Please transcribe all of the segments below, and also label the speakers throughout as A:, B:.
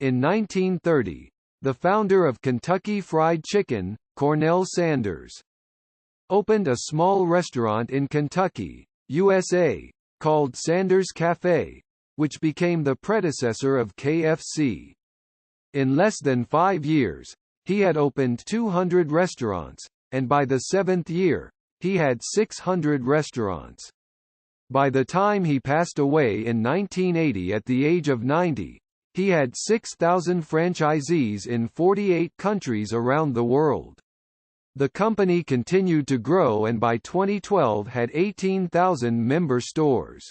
A: In 1930, the founder of Kentucky Fried Chicken, Carnell Sanders, opened a small restaurant in Kentucky, USA, called Sanders Cafe, which became the predecessor of KFC. In less than 5 years, he had opened 200 restaurants, and by the 7th year, he had 600 restaurants. By the time he passed away in 1980 at the age of 90, he had 6,000 franchisees in 48 countries around the world. The company continued to grow and by 2012 had 18,000 member stores.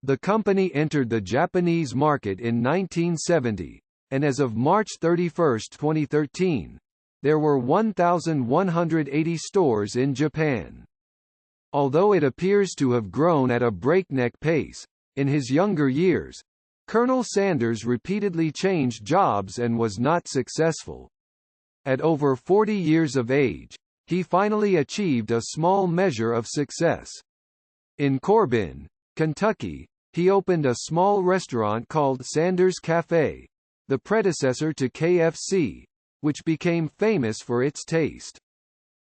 A: The company entered the Japanese market in 1970, and as of March 31, 2013, there were 1,180 stores in Japan. Although it appears to have grown at a breakneck pace, in his younger years, Colonel Sanders repeatedly changed jobs and was not successful. At over 40 years of age, he finally achieved a small measure of success. In Corbin, Kentucky, he opened a small restaurant called Sanders Cafe, the predecessor to KFC, which became famous for its taste.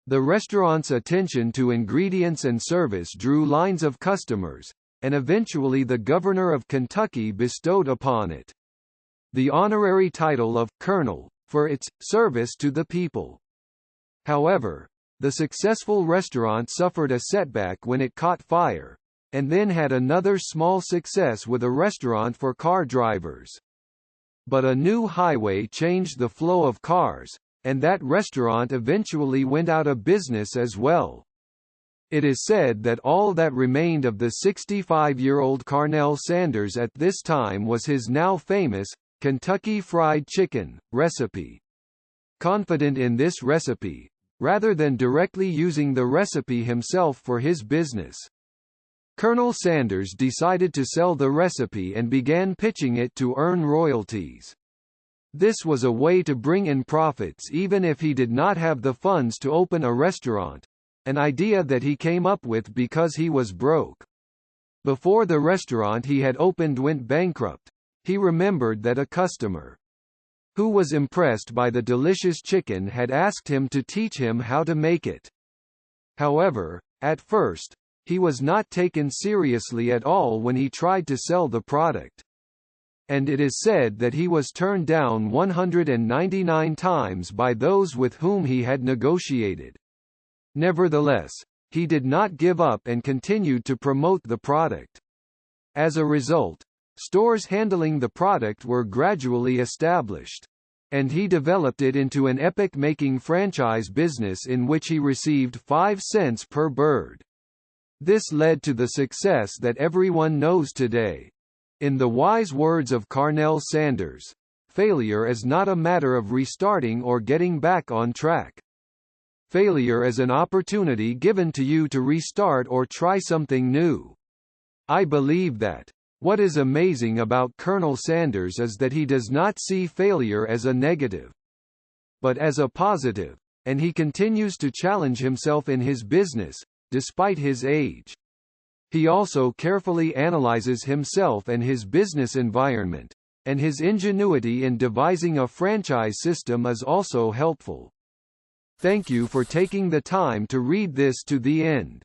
A: The restaurant's attention to ingredients and service drew lines of customers, and eventually the governor of Kentucky bestowed upon it the honorary title of Colonel, for its service to the people. However, the successful restaurant suffered a setback when it caught fire, and then had another small success with a restaurant for car drivers. But a new highway changed the flow of cars, and that restaurant eventually went out of business as well. It is said that all that remained of the 65-year-old Carnell Sanders at this time was his now famous Kentucky Fried Chicken recipe. Confident in this recipe, rather than directly using the recipe himself for his business, Colonel Sanders decided to sell the recipe and began pitching it to earn royalties. This was a way to bring in profits even if he did not have the funds to open a restaurant, an idea that he came up with because he was broke. Before the restaurant he had opened went bankrupt, he remembered that a customer who was impressed by the delicious chicken had asked him to teach him how to make it. However, at first, he was not taken seriously at all when he tried to sell the product. And it is said that he was turned down 199 times by those with whom he had negotiated. Nevertheless, he did not give up and continued to promote the product. As a result, stores handling the product were gradually established, and he developed it into an epoch-making franchise business in which he received 5 cents per bird. This led to the success that everyone knows today. In the wise words of Carnell Sanders, failure is not a matter of restarting or getting back on track. Failure is an opportunity given to you to restart or try something new. I believe that. What is amazing about Colonel Sanders is that he does not see failure as a negative, but as a positive, and he continues to challenge himself in his business, despite his age. He also carefully analyzes himself and his business environment, and his ingenuity in devising a franchise system is also helpful. Thank you for taking the time to read this to the end.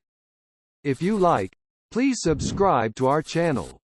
A: If you like, please subscribe to our channel.